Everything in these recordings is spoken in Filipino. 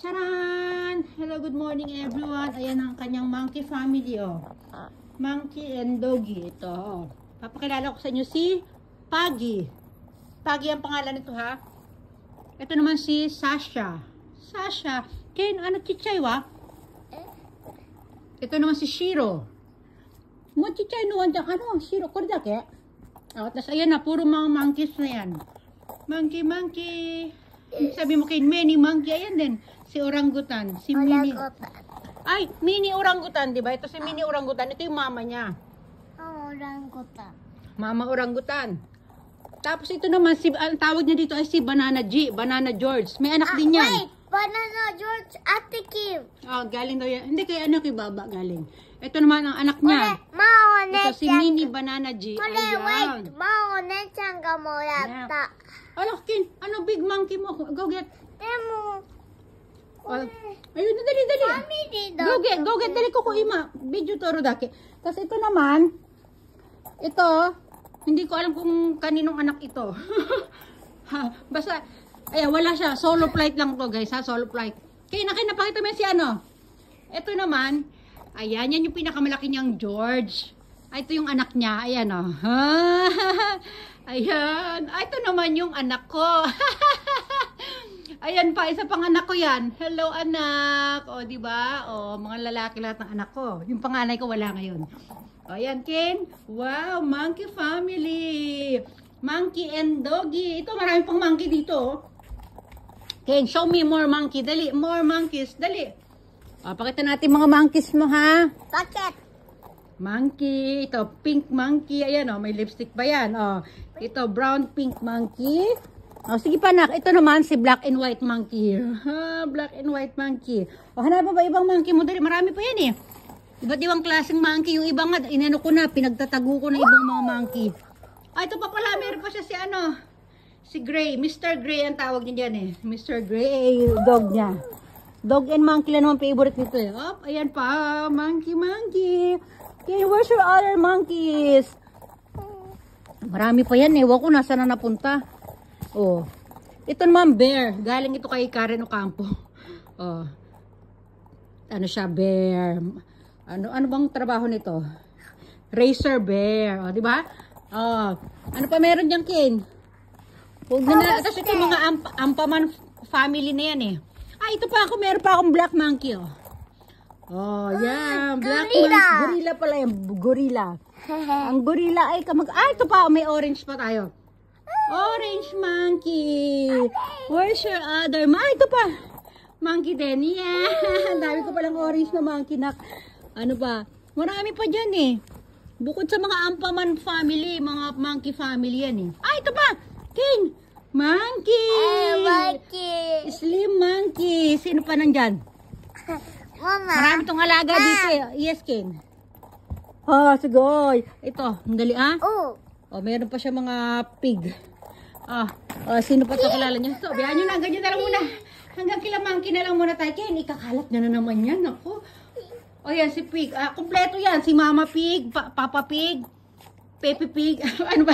Charan! Hello, good morning everyone. Ayan ang kanyang monkey family, oh. Monkey and doggy. Ito, oh. Papakilala ko sa inyo si Puggy. Puggy ang pangalan nito, ha? Ito naman si Sasha. Sasha. Ken, ano chichay, wa? Ito naman si Shiro. Mo chichay no, ano? Shiro, korda ke? Oh, tapos ayan na, puro mga monkeys na yan. Monkey. Sabi mo kay mini monkey, ayan din. Si orangutan, si mini. Ay, mini orangutan, di ba? Ito si mini orangutan, ito yung mama niya. Orangutan. Mama orangutan. Tapos ito naman, ang tawag niya dito ay si Banana G, Banana George. May anak din yan. Wait, Banana George, Ate Kim. Oh, galing daw yan. Hindi, kay ano, kay Baba galing. Ito naman ang anak niya. Ito si mini Banana G. Wait, Maone-chan ga moratta. Ano, Kin? Ano, big monkey mo? Go get. Demo. Ayun, dali. Family dog. Go get, dali ko ima. Video toro dake. Tapos ito naman, ito, hindi ko alam kung kaninong anak ito. Basta, ayan, wala siya. Solo flight lang to, guys, ha? Solo flight. Kaya napakita mo si ano. Ito naman, ayan, yan yung pinakamalaki niyang George. Ay, ito yung anak niya. Ayan, oh. Ayan. Ay, ito naman yung anak ko. Ayan pa, isa pang anak ko yan. Hello, anak. O, diba? O, mga lalaki lahat ng anak ko. Yung panganay ko wala ngayon. O, ayan, Ken. Wow, monkey family. Monkey and doggy. Ito, marami pang monkey dito. Ken, show me more monkey. Dali, more monkeys. Dali. O, pakita natin mga monkeys mo, ha? Bakit? Monkey. Ito, pink monkey. Ayan, o, may lipstick pa yan. O, ito, brown pink monkey. O, sige pa, nak. Ito naman, si black and white monkey. Black and white monkey. O, hanapin ba ibang monkey mo? Dali, marami pa yan, eh. Iba't ibang klaseng monkey. Yung ibang nga, inano ko na, pinagtatago ko na ibang mga monkey. Ah, ito pa pala, meron pa siya si ano, si Gray. Mr. Gray ang tawag niya dyan, eh. Mr. Gray, dog niya. Dog and monkey lang naman favorite nito, eh. Oh, ayan pa, monkey. Okay, where's your other monkeys? Marami pa yan, eh. Ewan ko, nasa na napunta. Oh. Ito naman, bear. Galing ito kay Karen Ocampo. Oh. Ano siya, bear. Ano bang trabaho nito? Racer bear. O, di ba? Oh. Ano pa meron dyan, Ken? Huwag na. Tapos ito mga Ampaman family na yan, eh. Ah, ito pa ako. Meron pa akong black monkey, oh. Oh, yan. Black monkey. Gorilla pala yan. Gorilla. Ang gorilla ay kamag... Ah, ito pa. May orange pa tayo. Orange monkey. Where's your other? Ito pa. Monkey din. Yeah. Dami ko palang orange na monkey, nak. Ano pa? Marami pa dyan, eh. Bukod sa mga Ampaman family, mga monkey family yan, eh. Ah, ito pa. King. Monkey. Monkey. Slim monkey. Sino pa nandyan? Mama. Marami tong alaga dito, eh. Yes, King. Ah, sigoy. Ito. Ang dali, ah. Oh. Oh, meron pa siya mga pig. Sino pa ito kilala niya? So, bihan nyo na. Ganyan na lang muna. Hanggang kila monkey na lang muna tayo. Ken, ikakalat niya na naman yan. Ako. O yan, si pig. Kompleto yan. Si mama pig, papa pig, pepe pig. Ano ba?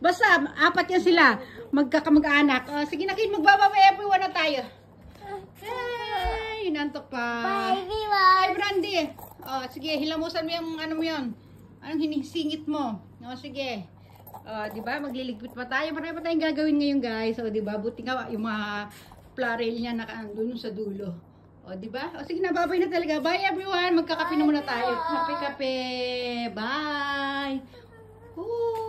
Basta, 4 yan sila. Magkakamag-anak. Sige na, Ken, magbababay. Everyone na tayo. Ay, inantok pa. Bye, everyone. Ay, Brandy. Sige, hilamusan mo yung ano mo yun. Anong hinisingit mo? Sige. Diba? Magliligpit pa tayo. Marami pa tayong gagawin ngayon, guys. Diba? Buti nga yung mga plarel niya nakaandun sa dulo. Diba? Sige na, babay na talaga. Bye, everyone. Magkakape na muna tayo. Kape-kape. Bye. Ooh.